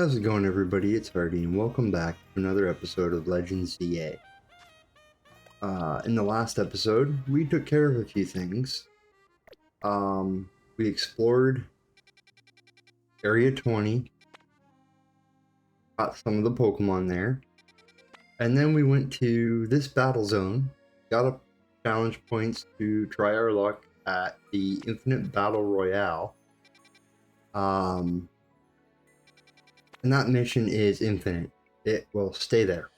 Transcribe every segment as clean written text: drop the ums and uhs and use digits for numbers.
How's it going, everybody? It's Hardy, and welcome back to another episode of Legends CA. In the last episode, we took care of a few things. We explored Area 20, got some of the Pokemon there, and then we went to this battle zone, got a challenge points to try our luck at the Infinite Battle Royale. And that mission is infinite. It will stay there.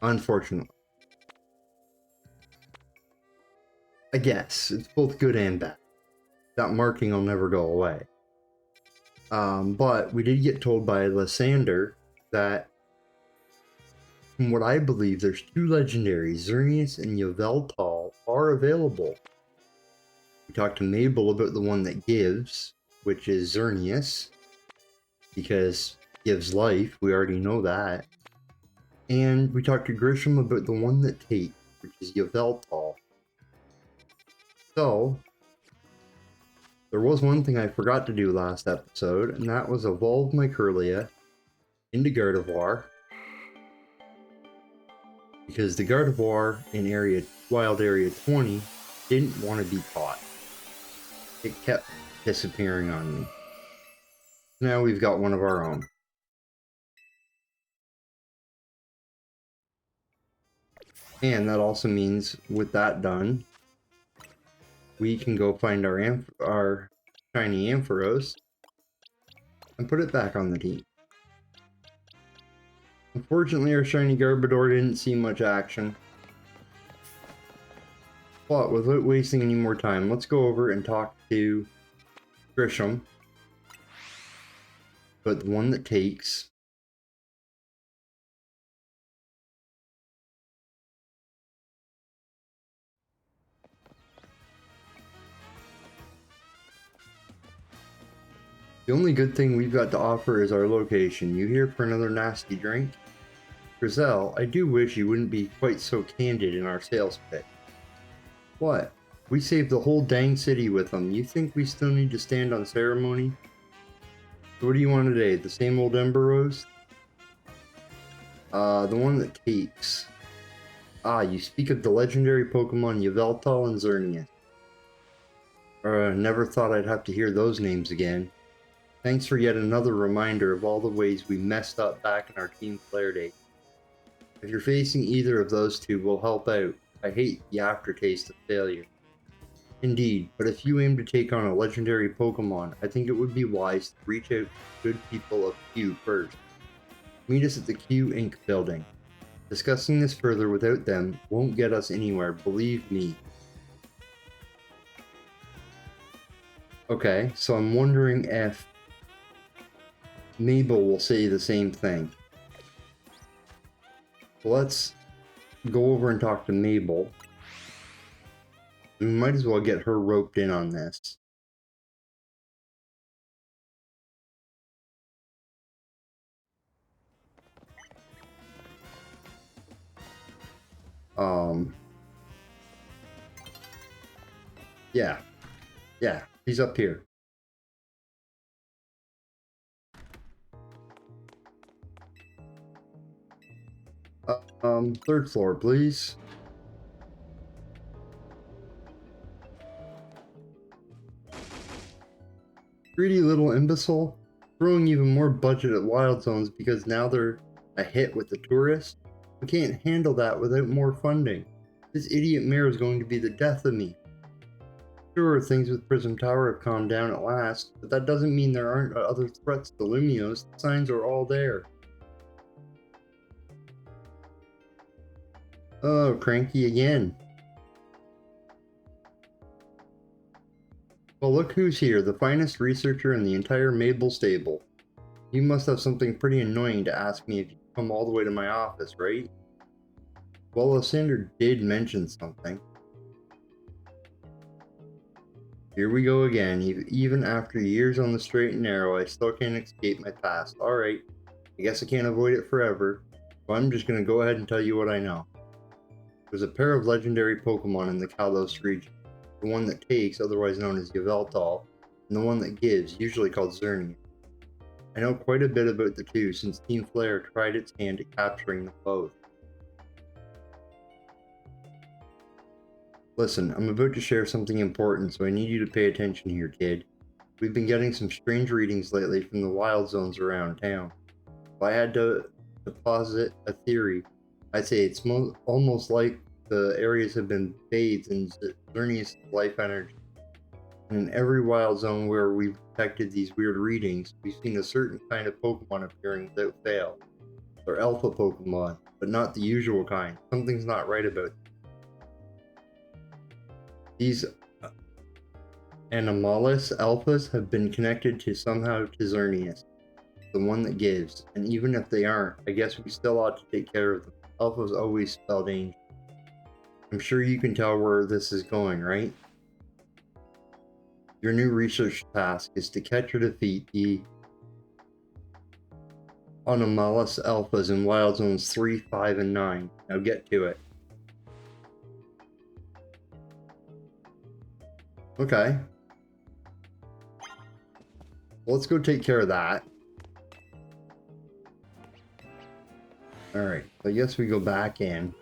Unfortunately. I guess. It's both good and bad. That marking will never go away. But we did get told by Lysander that, from what I believe, there's two legendaries, Xerneas and Yveltal, are available. We talked to Mabel about the one that gives, which is Xerneas, because gives life, we already know that. And we talked to Grisham about the one that takes, which is Yveltal. So, there was one thing I forgot to do last episode, and that was evolve my Kirlia into Gardevoir. Because the Gardevoir in Wild Area 20 didn't want to be caught. It kept disappearing on me. Now we've got one of our own. And that also means, with that done, we can go find our shiny Ampharos and put it back on the team. Unfortunately, our shiny Garbodor didn't see much action. But without wasting any more time, let's go over and talk to Grisham about the one that takes. The only good thing we've got to offer is our location. You here for another nasty drink? Grizel, I do wish you wouldn't be quite so candid in our sales pitch. What? We saved the whole dang city with them. You think we still need to stand on ceremony? So what do you want today? The same old Ember Rose? The one that takes. Ah, you speak of the legendary Pokemon Yveltal and Xerneas. Never thought I'd have to hear those names again. Thanks for yet another reminder of all the ways we messed up back in our Team Flare Day. If you're facing either of those two, we'll help out. I hate the aftertaste of failure. Indeed, but if you aim to take on a legendary Pokemon, I think it would be wise to reach out to good people of Q first. Meet us at the Q Inc. building. Discussing this further without them won't get us anywhere, believe me. Okay, so I'm wondering if Mabel will say the same thing. Let's go over and talk to Mabel. We might as well get her roped in on this. Yeah, he's up here. Third floor, please. Greedy little imbecile, throwing even more budget at Wild Zones because now they're a hit with the tourists. We can't handle that without more funding. This idiot mayor is going to be the death of me. Sure, things with Prism Tower have calmed down at last, but that doesn't mean there aren't other threats to Lumiose. The signs are all there. Oh, cranky again. Well, look who's here, the finest researcher in the entire Mabel stable. You must have something pretty annoying to ask me if you come all the way to my office, right? Well, Lysander did mention something. Here we go again. Even after years on the straight and narrow, I still can't escape my past. Alright, I guess I can't avoid it forever, but I'm just gonna go ahead and tell you what I know. There's a pair of legendary Pokemon in the Kalos region. The one that takes, otherwise known as Yveltal, and the one that gives, usually called Xerneas. I know quite a bit about the two since Team Flare tried its hand at capturing them both. Listen, I'm about to share something important, so I need you to pay attention here, kid. We've been getting some strange readings lately from the wild zones around town. If I had to deposit a theory, I'd say it's almost like the areas have been bathed in Xerneas life energy. And in every wild zone where we've detected these weird readings, we've seen a certain kind of Pokemon appearing without fail. They're alpha Pokemon, but not the usual kind. Something's not right about them. These anomalous alphas have been connected to somehow to Xerneas, the one that gives. And even if they aren't, I guess we still ought to take care of them. Alphas always spell danger. I'm sure you can tell where this is going, right? Your new research task is to catch or defeat the anomalous alphas in Wild Zones 3, 5, and 9. Now get to it. Okay. Well, let's go take care of that. Alright, I guess we go back in.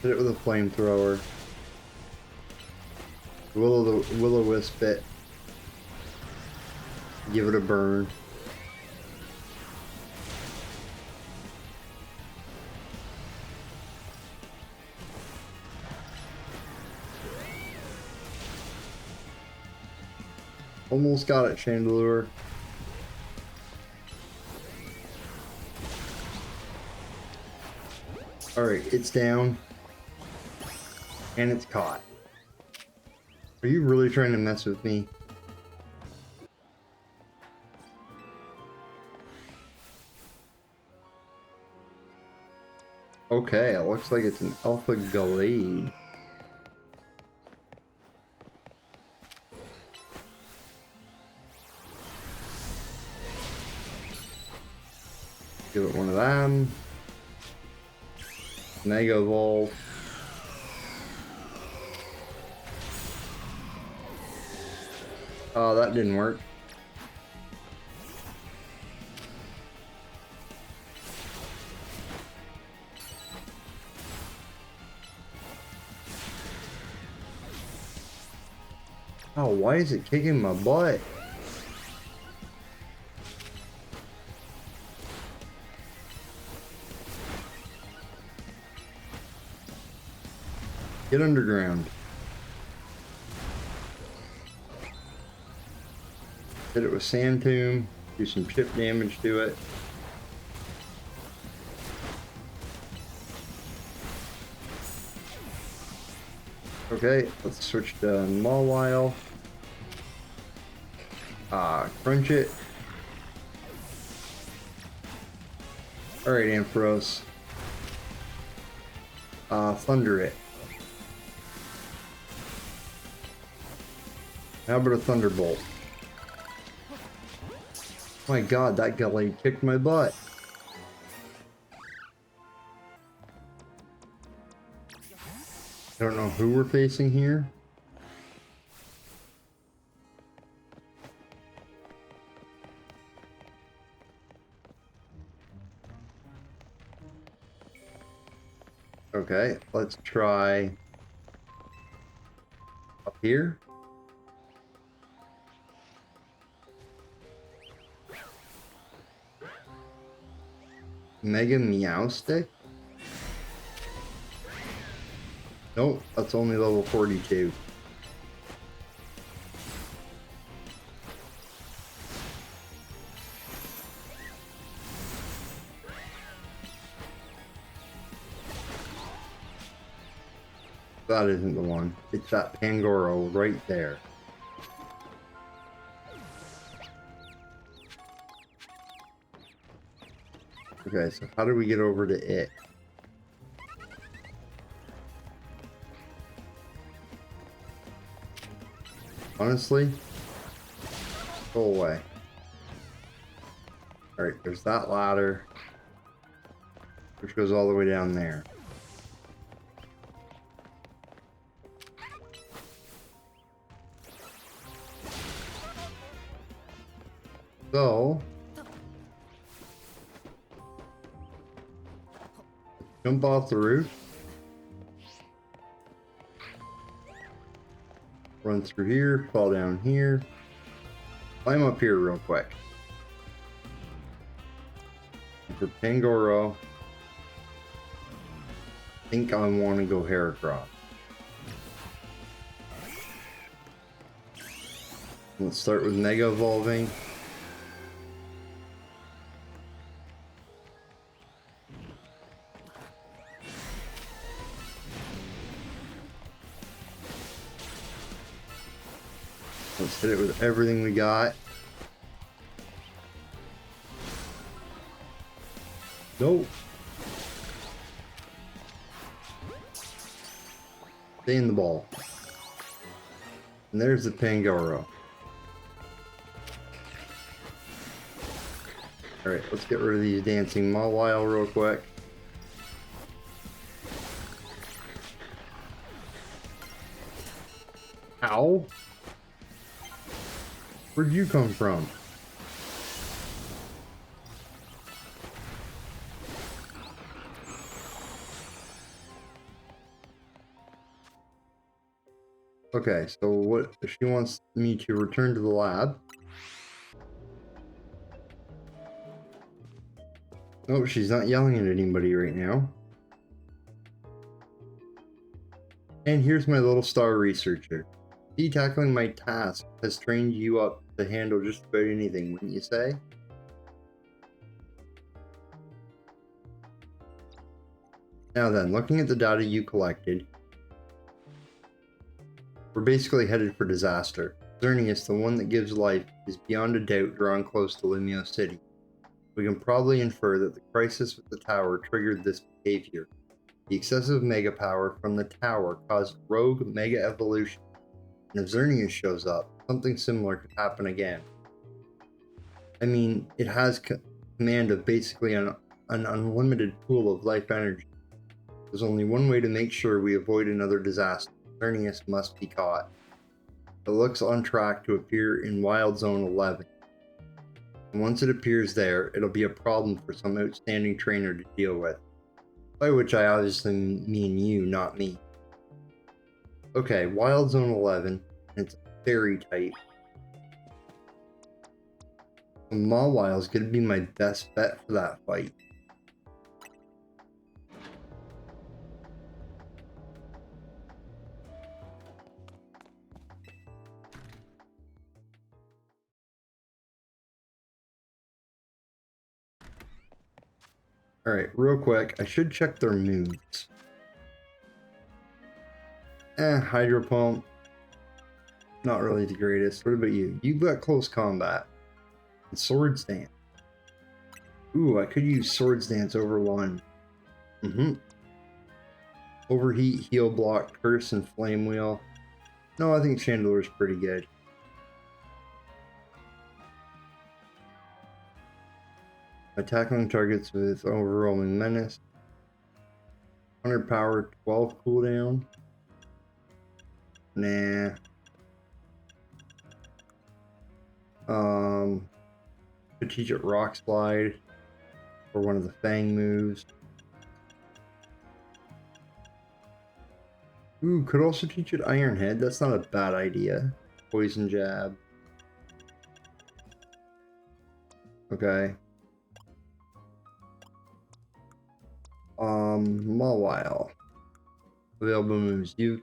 Hit it with a flamethrower. Will-o-wisp it. Give it a burn. Almost got it, Chandelure. Alright, it's down. And it's caught. Are you really trying to mess with me? Okay, it looks like it's an Alpha Gallade. Give it one of them. Mega Evolve. Oh, that didn't work. Oh, why is it kicking my butt? Get underground. Hit it with Sand Tomb. Do some chip damage to it. Okay, let's switch to Mawile. Crunch it. Alright, Ampharos. Thunder it. How about a Thunderbolt? My god, that Gallade kicked my butt. I don't know who we're facing here. Okay, let's try up here. Mega Meowstic? Nope, that's only level 42. That isn't the one. It's that Pangoro right there. Okay, so how do we get over to it? Honestly, go away. Alright, there's that ladder, which goes all the way down there. So, jump off the roof. Run through here, fall down here. Climb up here real quick. For Pangoro, I think I want to go Heracross. Let's start with Mega Evolving. Let's hit it with everything we got. Nope. Stay in the ball. And there's the Pangoro. Alright, let's get rid of these dancing Mawile real quick. Ow! Where'd you come from? Okay, so what she wants me to return to the lab. Oh, she's not yelling at anybody right now. And here's my little star researcher. See, tackling my task has trained you up to handle just about anything, wouldn't you say? Now then, looking at the data you collected, we're basically headed for disaster. Xerneas, the one that gives life, is beyond a doubt drawn close to Limio City. We can probably infer that the crisis with the tower triggered this behavior. The excessive mega power from the tower caused rogue mega evolution, and if Xerneas shows up, something similar could happen again. I mean, it has command of basically an unlimited pool of life energy. There's only one way to make sure we avoid another disaster. Xerneas must be caught. It looks on track to appear in Wild Zone 11. And once it appears there, it'll be a problem for some outstanding trainer to deal with. By which I obviously mean you, not me. Okay, Wild Zone 11, and it's fairy type. Mawile is going to be my best bet for that fight. Alright, real quick, I should check their moves. Hydro Pump. Not really the greatest. What about you? You've got close combat. And Swords Dance. Ooh, I could use Swords Dance over one. Overheat, Heal Block, Curse, and Flame Wheel. No, I think Chandeler's pretty good. Attacking targets with Overwhelming Menace. 100 power, 12 cooldown. Nah. Could teach it Rock Slide for one of the Fang moves. Ooh, could also teach it Iron Head. That's not a bad idea. Poison Jab. Okay. Mawile. Available moves. You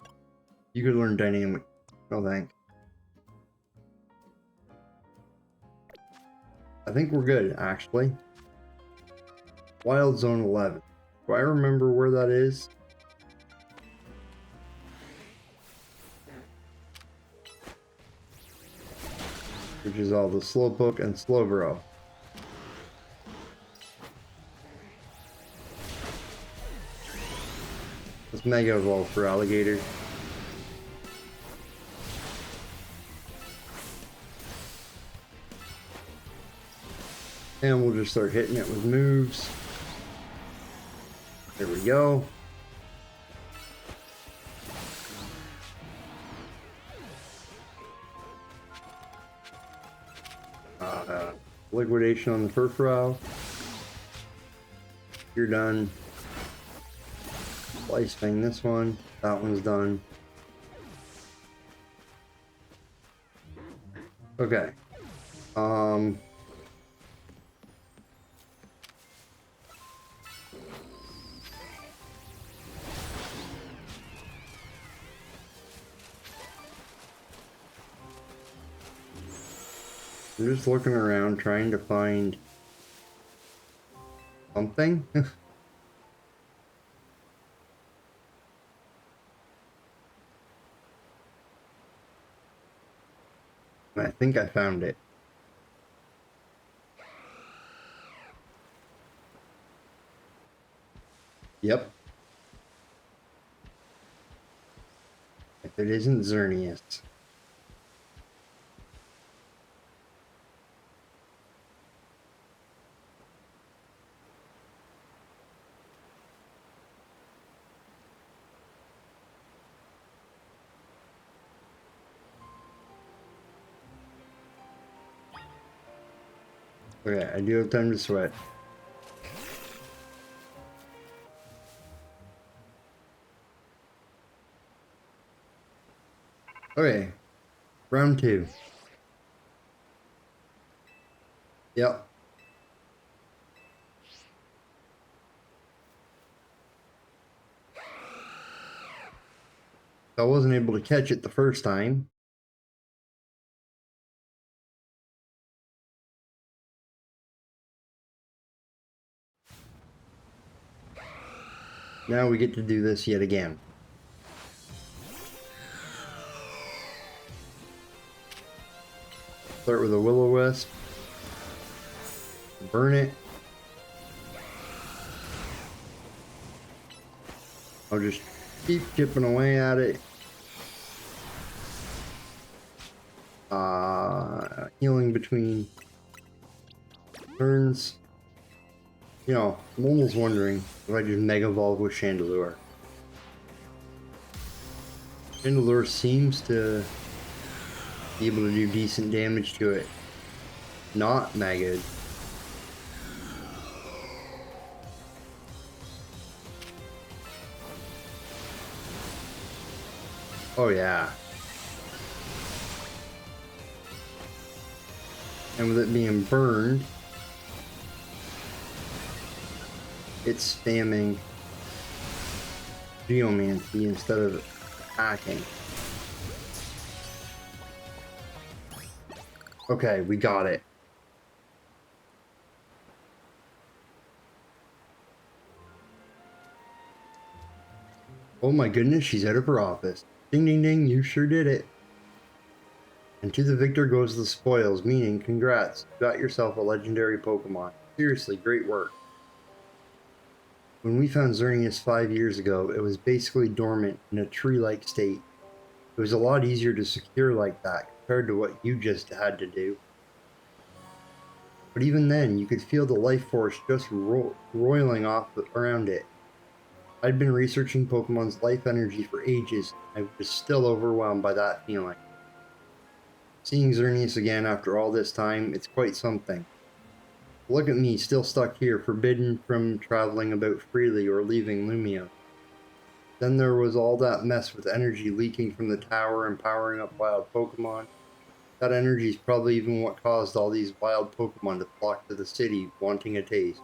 could learn Dynamic. No thanks. I think we're good, actually. Wild Zone 11. Do I remember where that is? Which is all the Slowpoke and Slowbro. Let's Mega Evolve for Alligator. And we'll just start hitting it with moves. There we go. Liquidation on the Furfrou. You're done. Slice Fang this one. That one's done. Okay. I'm just looking around trying to find something. I think I found it. Yep. If it isn't Xerneas. Okay, I do have time to sweat. Okay, round 2. Yep. I wasn't able to catch it the first time. Now we get to do this yet again. Start with a Will-O-Wisp. Burn it. I'll just keep chipping away at it. Healing between turns. You know, I'm almost wondering if I just Mega Evolve with Chandelure. Chandelure seems to be able to do decent damage to it. Not Mega. Oh yeah. And with it being burned, it's spamming Geomancy instead of attacking. Okay, we got it. Oh my goodness, she's out of her office. Ding ding ding, you sure did it. And to the victor goes the spoils, meaning congrats, you got yourself a legendary Pokemon. Seriously, great work. When we found Xerneas 5 years ago, it was basically dormant in a tree-like state. It was a lot easier to secure like that compared to what you just had to do. But even then, you could feel the life force just roiling off around it. I'd been researching Pokemon's life energy for ages, and I was still overwhelmed by that feeling. Seeing Xerneas again after all this time, it's quite something. Look at me, still stuck here, forbidden from traveling about freely or leaving Lumia. Then there was all that mess with energy leaking from the tower and powering up wild Pokemon. That energy is probably even what caused all these wild Pokemon to flock to the city, wanting a taste.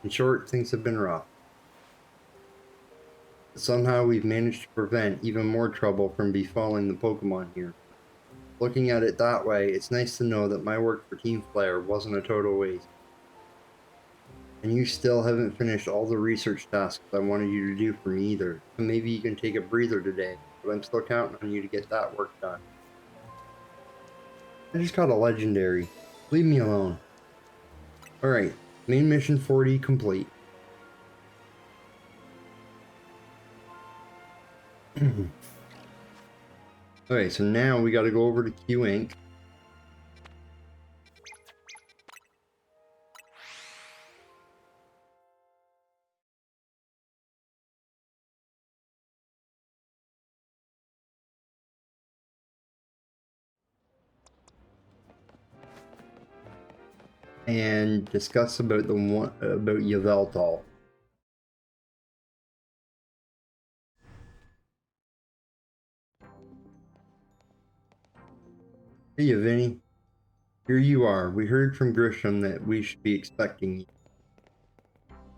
In short, things have been rough. But somehow we've managed to prevent even more trouble from befalling the Pokemon here. Looking at it that way, it's nice to know that my work for Team Flare wasn't a total waste. And you still haven't finished all the research tasks I wanted you to do for me either, so maybe you can take a breather today, but I'm still counting on you to get that work done. I just caught a legendary. Leave me alone. Alright, main mission 40 complete. Okay, so now we gotta go over to Q Inc. and discuss about Yveltal. Hey, Vinny. Here you are. We heard from Grisham that we should be expecting you.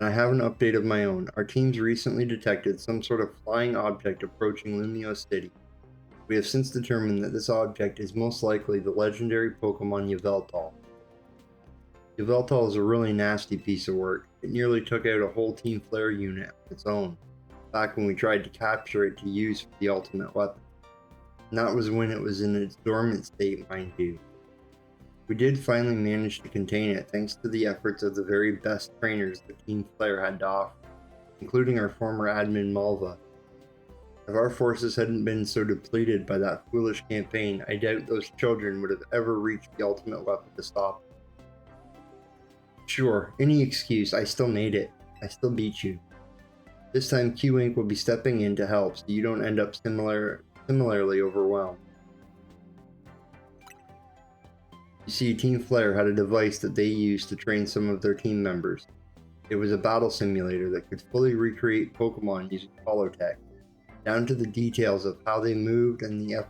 And I have an update of my own. Our teams recently detected some sort of flying object approaching Lumio City. We have since determined that this object is most likely the legendary Pokémon Yveltal. Yveltal is a really nasty piece of work. It nearly took out a whole Team Flare unit on its own, back when we tried to capture it to use for the ultimate weapon. And that was when it was in its dormant state, mind you. We did finally manage to contain it thanks to the efforts of the very best trainers that Team Flare had to offer, including our former admin Malva. If our forces hadn't been so depleted by that foolish campaign, I doubt those children would have ever reached the ultimate weapon to stop it. Sure, any excuse, I still made it. I still beat you. This time Q-Inc will be stepping in to help so you don't end up similarly overwhelmed. You see, Team Flare had a device that they used to train some of their team members. It was a battle simulator that could fully recreate Pokémon using holotech, down to the details of how they moved and the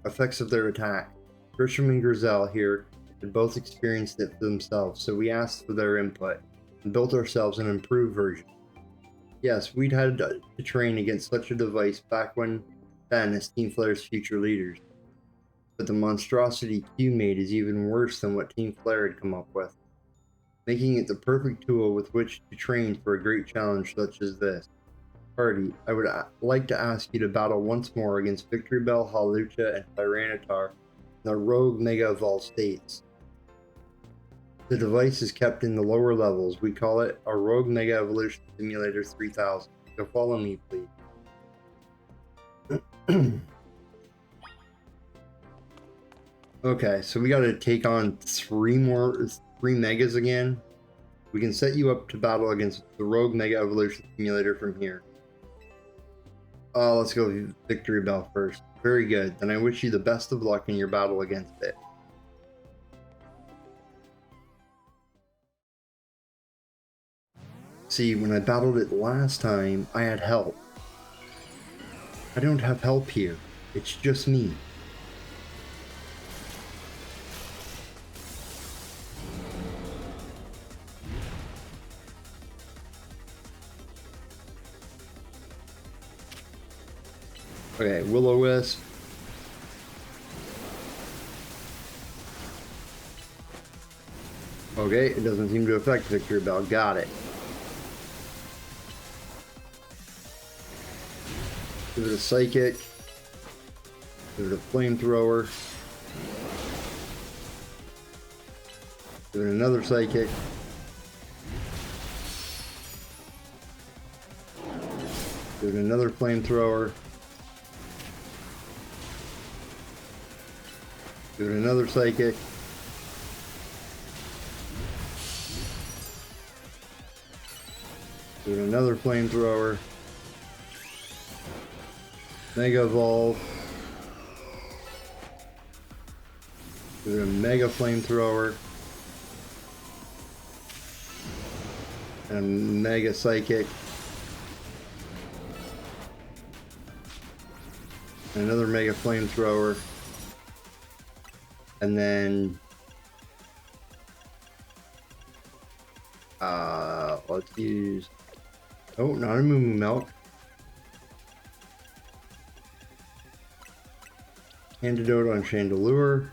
effects of their attack. Grisham and Grizel here had both experienced it for themselves, so we asked for their input and built ourselves an improved version. Yes, we'd had to train against such a device back then as Team Flare's future leaders. But the monstrosity Q made is even worse than what Team Flare had come up with, making it the perfect tool with which to train for a great challenge such as this. Party, I would like to ask you to battle once more against Victory Bell, Hawlucha, and Tyranitar in their rogue Mega Evolved states. The device is kept in the lower levels. We call it our Rogue Mega Evolution Simulator 3000. So follow me, please. Okay, so we gotta take on three Megas again. We can set you up to battle against the Rogue Mega Evolution Simulator from here. Let's go Victory Bell first. Very good. Then I wish you the best of luck in your battle against it. See, when I battled it last time, I had help. I don't have help here. It's just me. Okay, Will-O-Wisp. Okay, it doesn't seem to affect Victory Bell. Got it. Give it a Psychic. Give it a Flamethrower. Give it another Psychic. Give it another Flamethrower. Give it another Psychic. Give it another Flamethrower. Mega Evolve. Give it a Mega Flamethrower. And a Mega Psychic. And another Mega Flamethrower. And then let's use, oh, not a Moo Moo Milk. Antidote on Chandelure.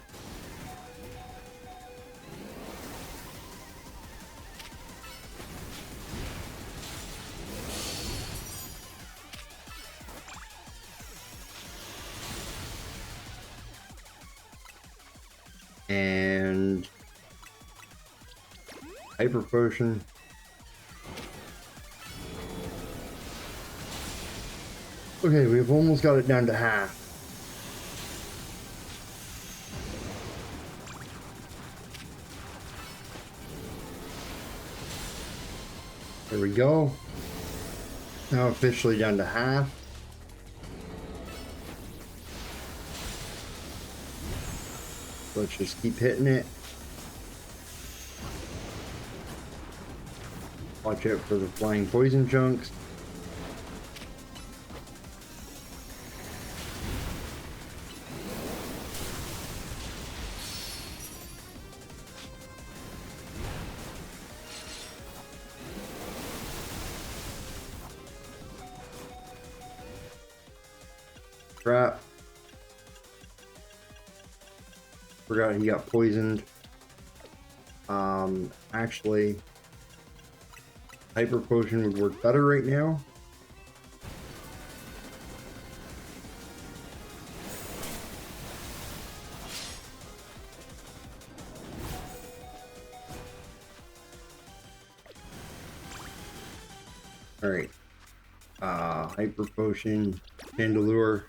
And Hyper Potion. Okay, we've almost got it down to half. There we go. Now officially down to half. Let's just keep hitting it. Watch out for the flying poison chunks. Crap. Forgot he got poisoned. Actually, Hyper Potion would work better right now. Alright. Hyper Potion, Chandelure.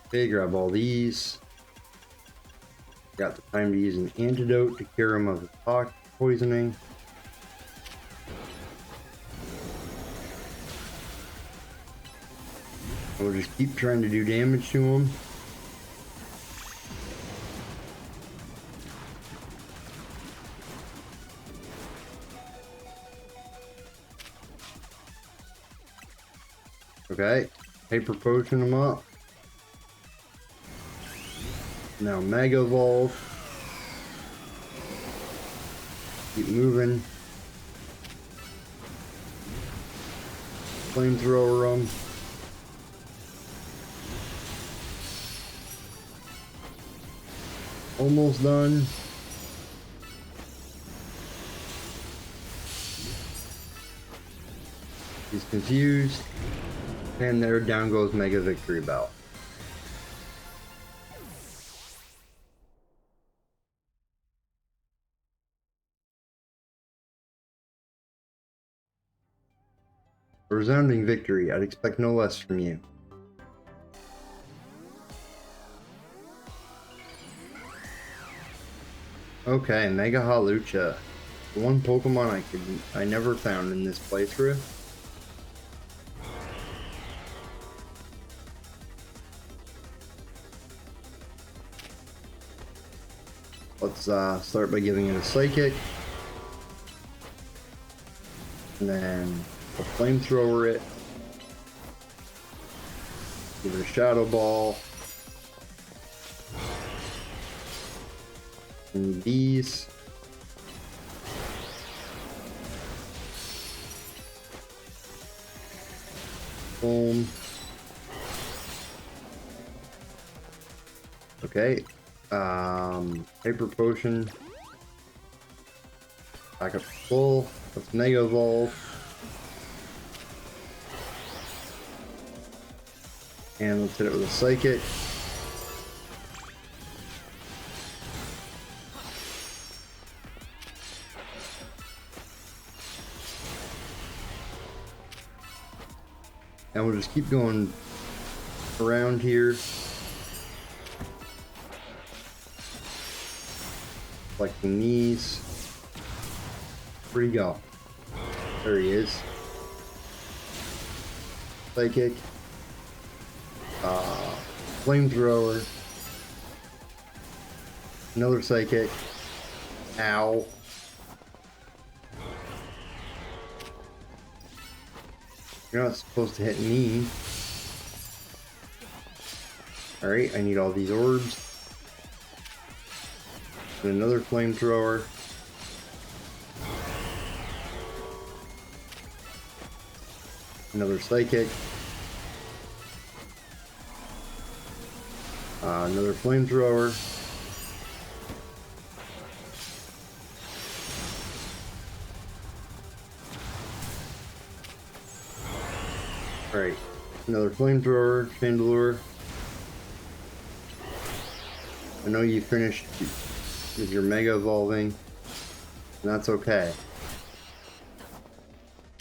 Okay, grab all these. Got the time to use an antidote to cure him of his poisoning. We'll just keep trying to do damage to him. Okay, Hyper Potion him up. Now Mega Evolve. Keep moving. Flamethrower him. Almost done. He's confused. And there, down goes Mega Victory Bell. A resounding victory. I'd expect no less from you. Okay, Mega Halucha. One Pokemon I never found in this playthrough. Let's start by giving it a Psychic. And then a Flamethrower it. Give it a Shadow Ball. And these. Boom. Okay. Hyper Potion. Back up to full. Let's Mega Evolve. And let's hit it with a Psychic. And we'll just keep going around here. Collecting these. Where'd he go? There he is. Psychic. Flamethrower. Another Psychic. Ow. You're not supposed to hit me. Alright, I need all these orbs. And another Flamethrower. Another Psychic. Another Flamethrower. Alright, another Flamethrower, Chandelure. I know you finished with your Mega Evolving, and that's okay.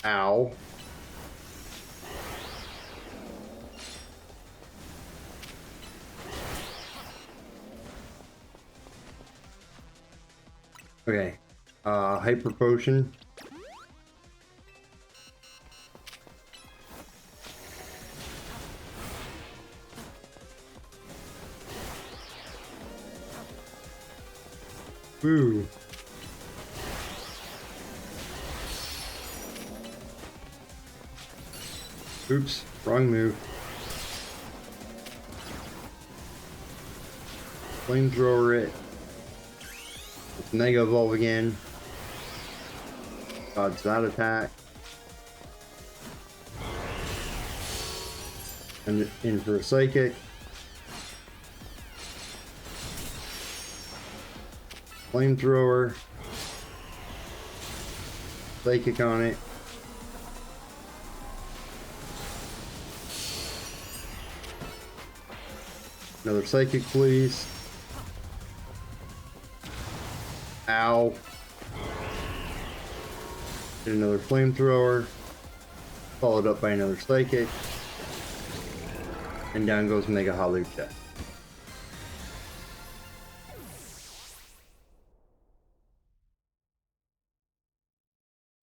Ow. Okay, Hyper Potion. Ooh. Oops, wrong move. Flamethrower it. Let's Mega Evolve again. Dodge that attack. And in for a Psychic. Flamethrower. Psychic on it. Another Psychic, please. Ow. Get another Flamethrower. Followed up by another Psychic. And down goes Mega Hawlucha.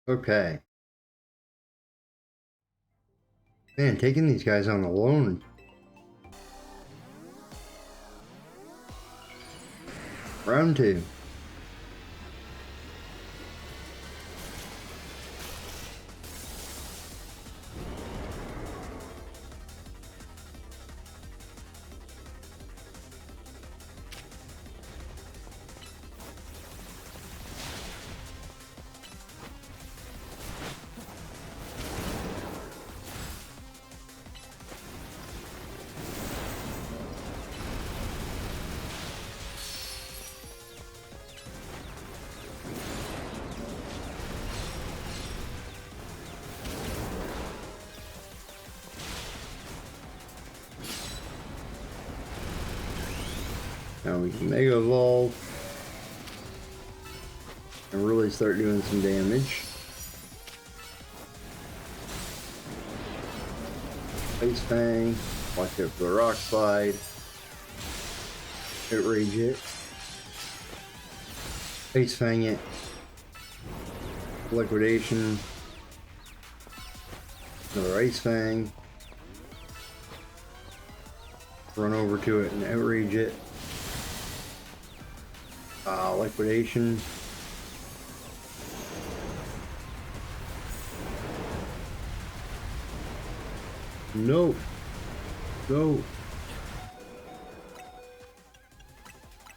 Okay. Man, taking these guys on alone. Round 2. Now we can Mega Evolve and really start doing some damage. Ice Fang, watch out for the Rock Slide, Outrage it, Ice Fang it, Liquidation, another Ice Fang, run over to it and Outrage it. Liquidation. No. Go.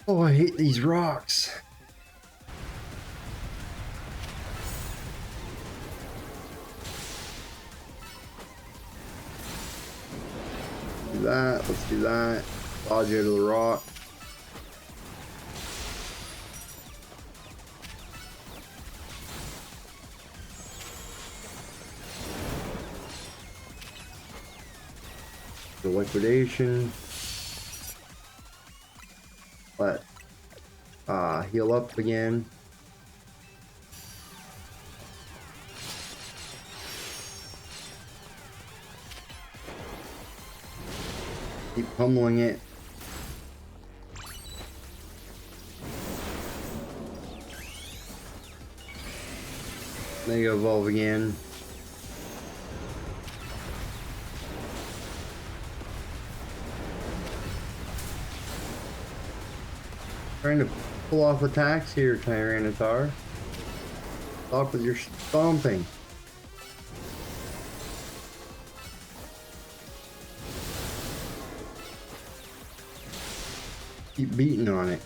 Oh, I hate these rocks. Do that. Let's do that. Dodge out of the rock. The liquidation. Let heal up again. Keep pummeling it. Mega Evolve again. Trying to pull off attacks here, Tyranitar. Stop with your stomping. Keep beating on it.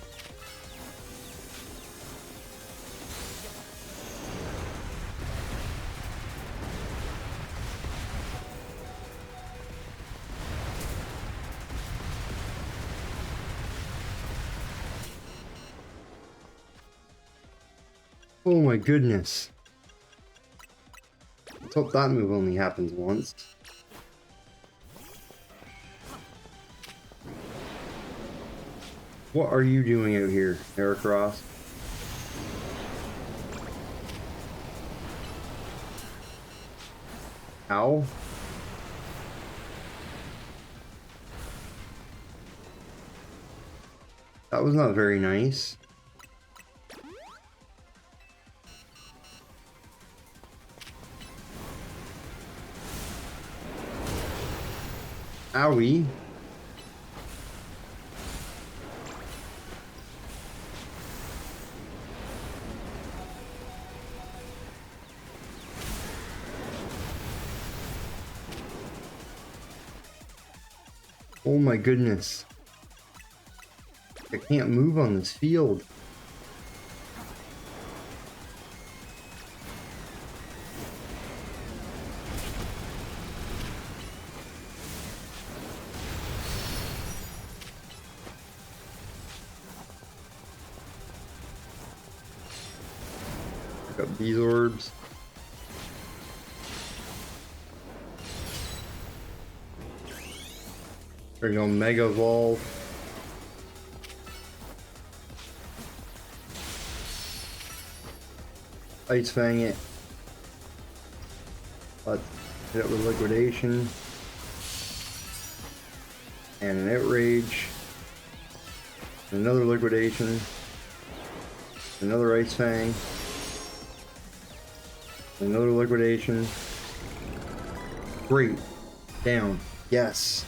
Oh my goodness. Let's hope that move only happens once. What are you doing out here, Heracross? Ow. That was not very nice. Owie. Oh my goodness. I can't move on this field. Pick up these orbs. There we go, Mega Evolve. Ice Fang it. Let's hit it with Liquidation. And an Outrage. Another Liquidation. Another Ice Fang. Another Liquidation. Great. Down. Yes.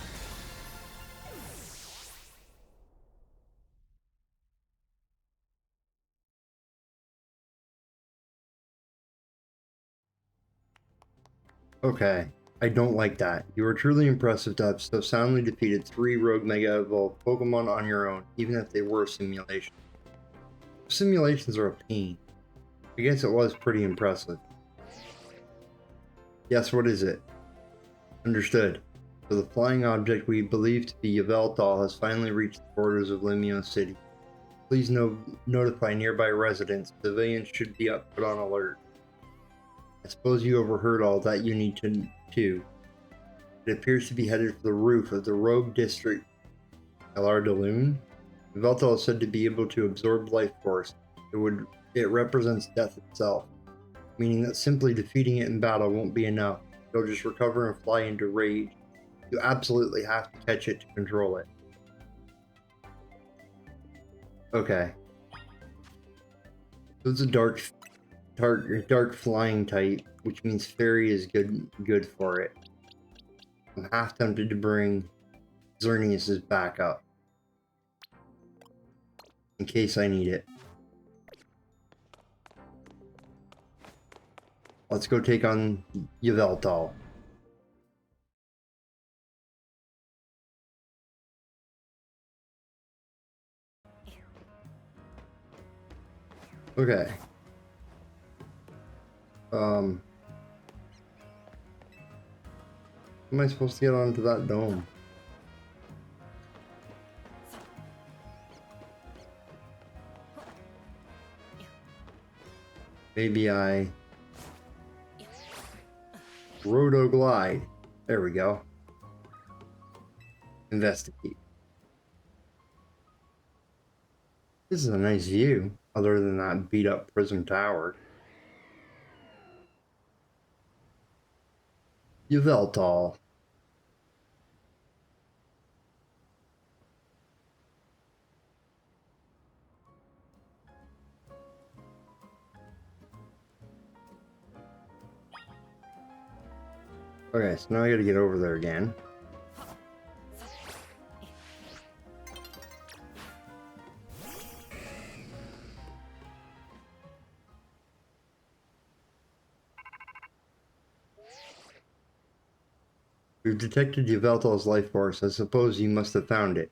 Okay, I don't like that. You are truly impressive to have so soundly defeated 3 rogue Mega Evolved Pokemon on your own, even if they were simulations. Simulations are a pain. I guess it was pretty impressive. Yes, what is it? Understood. So the flying object we believe to be Yveltal has finally reached the borders of Limio City. Please notify nearby residents. Civilians should be put on alert. I suppose you overheard all that you need to too. It appears to be headed for the roof of the rogue district Galardaloon. Yveltal is said to be able to absorb life force. It represents death itself, meaning that simply defeating it in battle won't be enough. It'll just recover and fly into rage. You absolutely have to catch it to control it. Okay. So it's a dark flying type, which means fairy is good for it. I'm half tempted to bring Xerneas back up in case I need it. Let's go take on Yveltal. Okay. How am I supposed to get onto that dome? Maybe I Rotoglide. There we go. Investigate. This is a nice view, other than that beat up Prism Tower. Yveltal. Okay, so now I gotta get over there again. We've detected Yveltal's life force. I suppose you must have found it.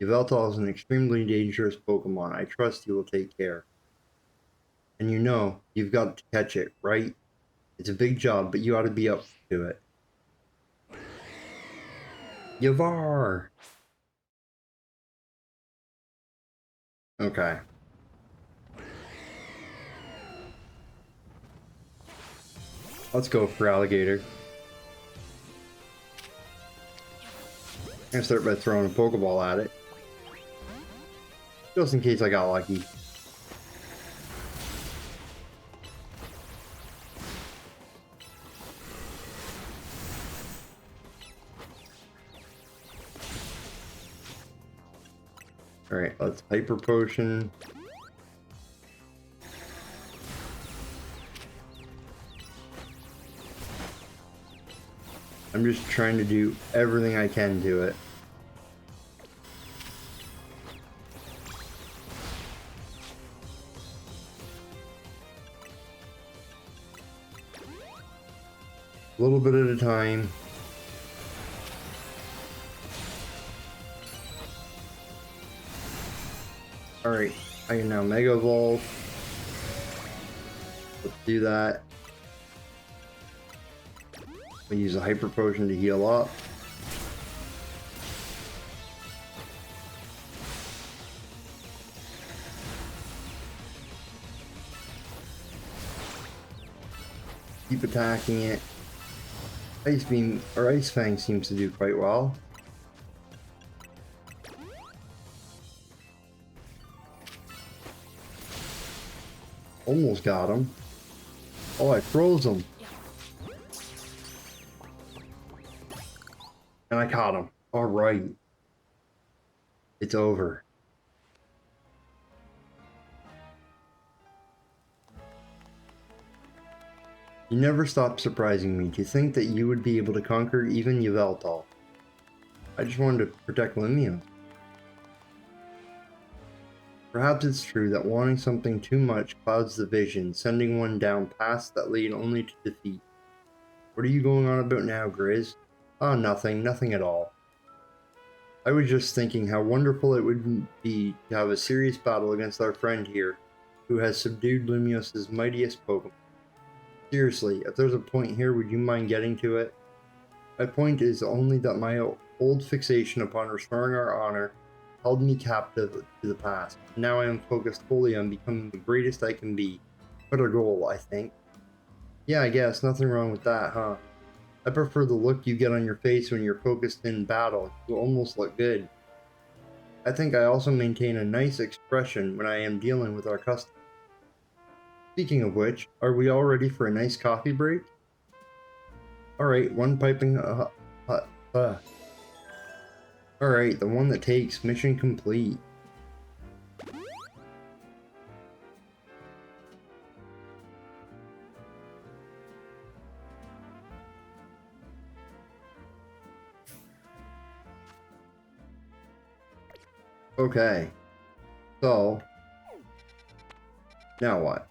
Yveltal is an extremely dangerous Pokemon. I trust you will take care. And you know, you've got to catch it, right? It's a big job, but you ought to be up to it. Yavar! Okay. Let's go for Alligator. I'm gonna start by throwing a Pokeball at it. Just in case I got lucky. Alright, let's Hyper Potion. I'm just trying to do everything I can to it. A little bit at a time. Alright, I can now Mega Evolve. Let's do that. We use a Hyper Potion to heal up. Keep attacking it. Ice Beam or Ice Fang seems to do quite well. Almost got him. Oh, I froze him. And I caught him. Alright. It's over. You never stop surprising me. To think that you would be able to conquer even Yveltal. I just wanted to protect Limio. Perhaps it's true that wanting something too much clouds the vision, sending one down paths that lead only to defeat. What are you going on about now, Grizz? Oh, nothing at all. I was just thinking how wonderful it would be to have a serious battle against our friend here, who has subdued Lumios's mightiest Pokémon. Seriously, if there's a point here, would you mind getting to it? My point is only that my old fixation upon restoring our honor held me captive to the past. Now I am focused fully on becoming the greatest I can be. What a goal, I think. Yeah, I guess. Nothing wrong with that, huh? I prefer the look you get on your face when you're focused in battle. You almost look good. I think I also maintain a nice expression when I am dealing with our customers. Speaking of which, are we all ready for a nice coffee break? Alright, one piping Alright, the one that takes. Mission complete. Okay. So, now what?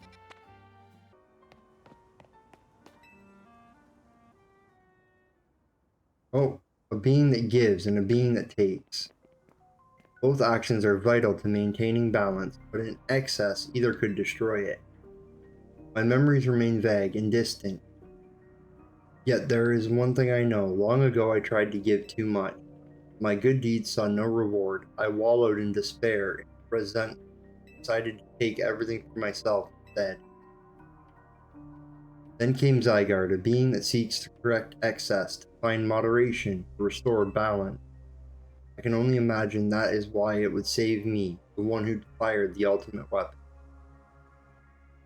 Oh, a being that gives and a being that takes. Both actions are vital to maintaining balance, but in excess either could destroy it. My memories remain vague and distant. Yet there is one thing I know. Long ago I tried to give too much. My good deeds saw no reward. I wallowed in despair and resentment, decided to take everything for myself instead. Then came Zygarde, a being that seeks to correct excess, to find moderation, to restore balance. I can only imagine that is why it would save me, the one who fired the ultimate weapon.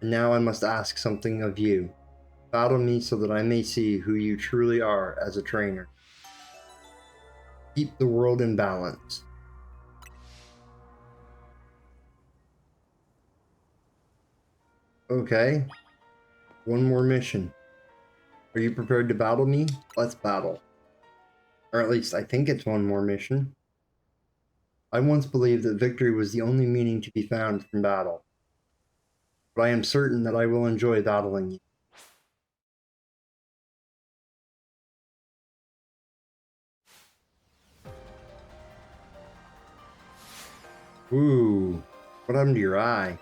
And now I must ask something of you. Battle me so that I may see who you truly are as a trainer. Keep the world in balance. Okay. One more mission. Are you prepared to battle me? Let's battle. Or at least I think it's one more mission. I once believed that victory was the only meaning to be found from battle. But I am certain that I will enjoy battling you. Ooh, what happened to your eye?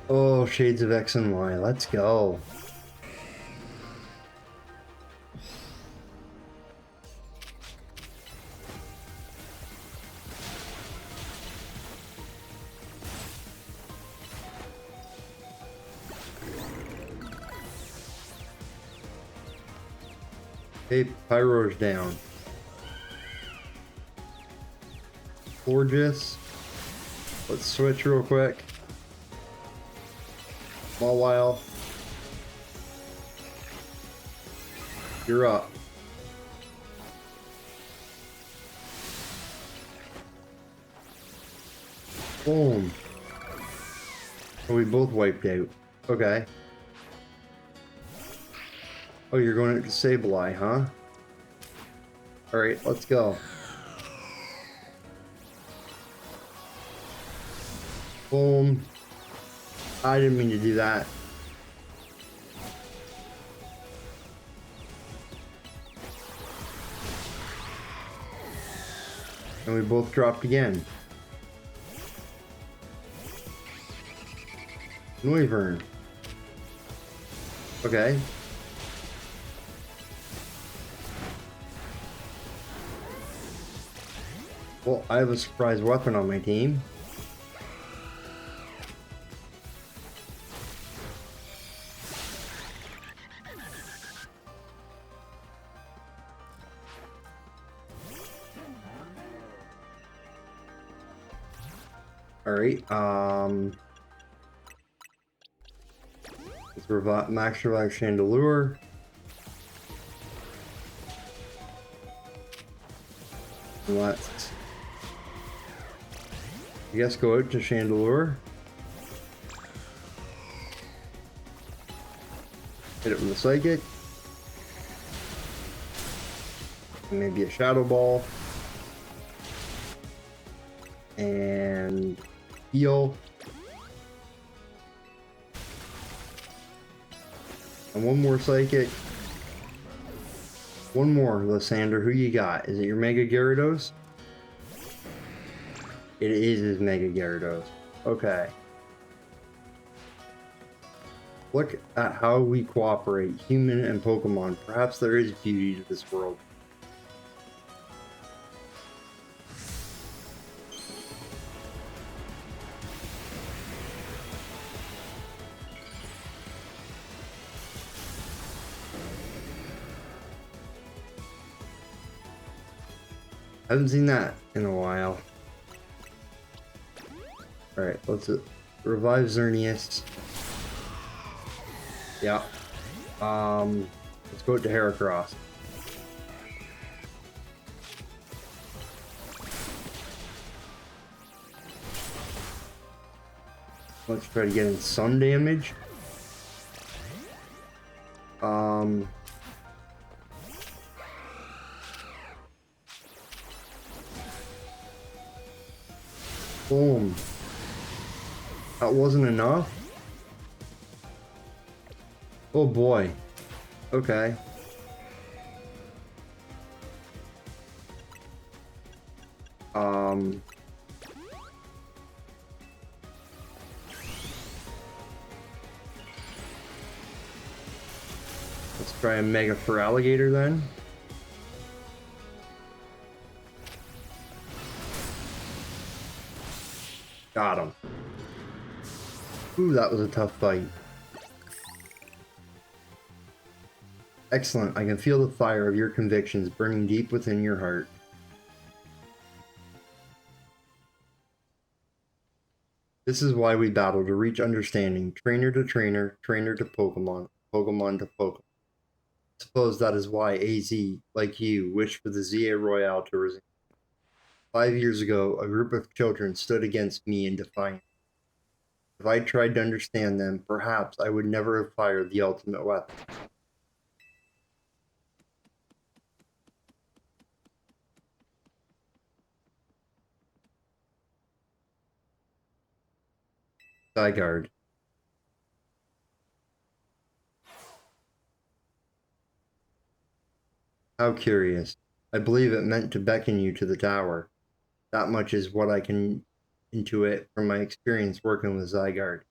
Oh, shades of X and Y, let's go. Okay, Pyro's down. Gorgeous. Let's switch real quick. Small while. You're up. Boom. Oh, we both wiped out. Okay. Oh, you're going to Sableye, huh? Alright, let's go. Boom. I didn't mean to do that. And we both dropped again. Noivern. Okay. Well, I have a surprise weapon on my team. Alright, let's max revive Chandelure. Let's, I guess, go out to Chandelure. Hit it with a Psychic. And maybe a Shadow Ball. And heal. And one more Psychic. One more, Lysander. Who you got? Is it your Mega Gyarados? It is his Mega Gyarados. Okay. Look at how we cooperate, human and Pokemon. Perhaps there is beauty to this world. Haven't seen that in a while. Alright, let's revive Xerneas. Yeah. Let's go to Heracross. Let's try to get in some damage. Boom. That wasn't enough? Oh boy. Okay. Let's try a Mega Feraligatr then. Got him. Ooh, that was a tough fight. Excellent. I can feel the fire of your convictions burning deep within your heart. This is why we battle, to reach understanding, trainer to trainer, trainer to Pokemon, Pokemon to Pokemon. I suppose that is why AZ, like you, wished for the ZA Royale to resume. 5 years ago, a group of children stood against me in defiance. If I tried to understand them, perhaps I would never have fired the ultimate weapon. Zygarde. How curious. I believe it meant to beckon you to the tower. That much is what I can intuit from my experience working with Zygarde.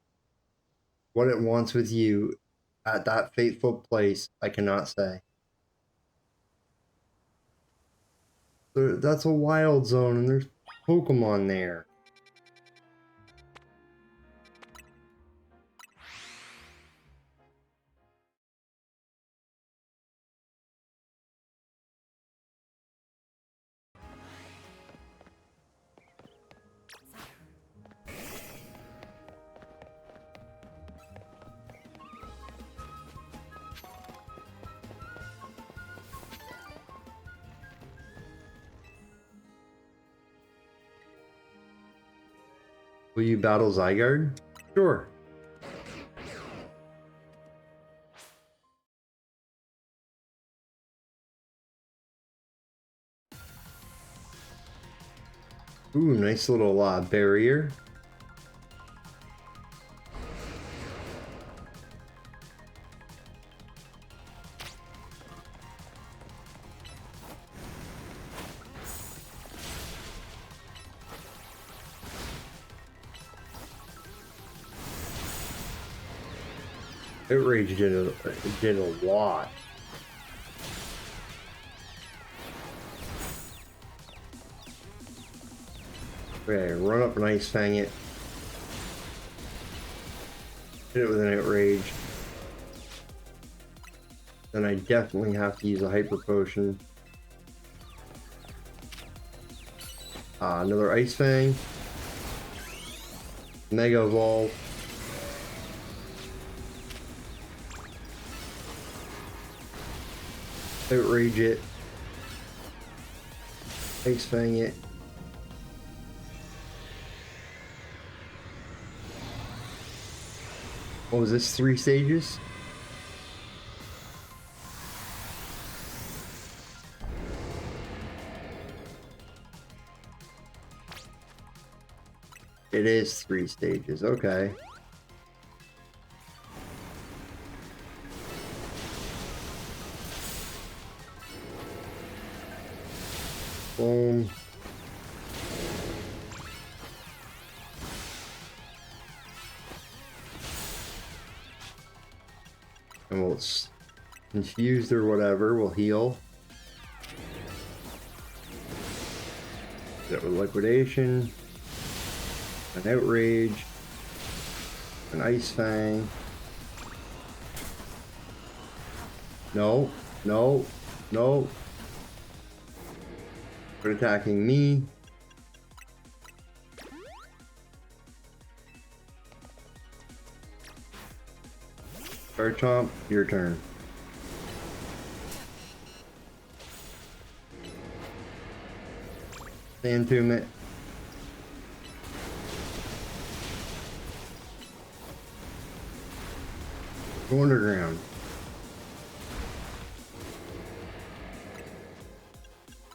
What it wants with you at that fateful place, I cannot say. That's a wild zone and there's Pokemon there. Will you battle Zygarde? Sure. Ooh, nice little barrier. Outrage did a lot. Okay, run up and Ice Fang it. Hit it with an Outrage. Then I definitely have to use a Hyper Potion. Another Ice Fang. Mega Evolve. Outrage it. Ice Fang it. What was this? 3 stages? It is 3 stages, okay. Boom. And we'll confused or whatever, we'll heal. Get with liquidation. An outrage. An Ice Fang. No, no, no. Quit attacking me. Garchomp, your turn. Sand Tomb it. Go underground.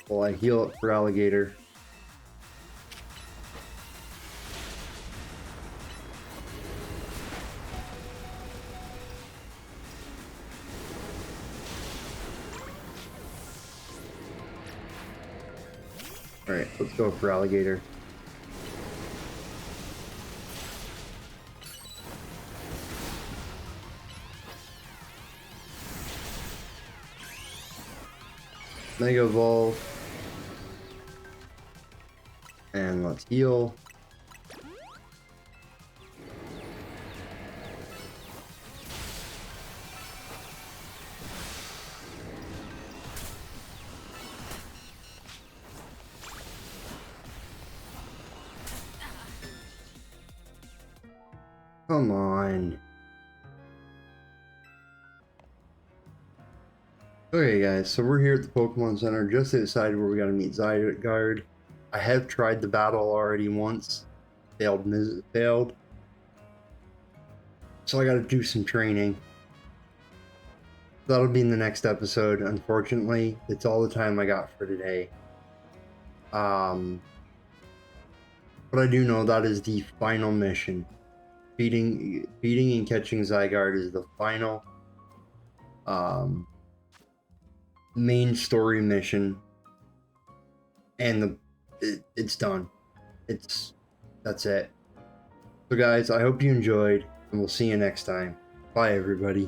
While I heal up for Alligator. Alright, let's go for Alligator. Mega Evolve. And let's heal. Come on. Okay guys, so we're here at the Pokemon Center just outside where we gotta meet Zygarde. I have tried the battle already once. Failed. So I gotta do some training. That'll be in the next episode. Unfortunately, it's all the time I got for today. But I do know that is the final mission. Beating and catching Zygarde is the final main story mission, and it's done. That's it. So guys, I hope you enjoyed, and we'll see you next time. Bye everybody.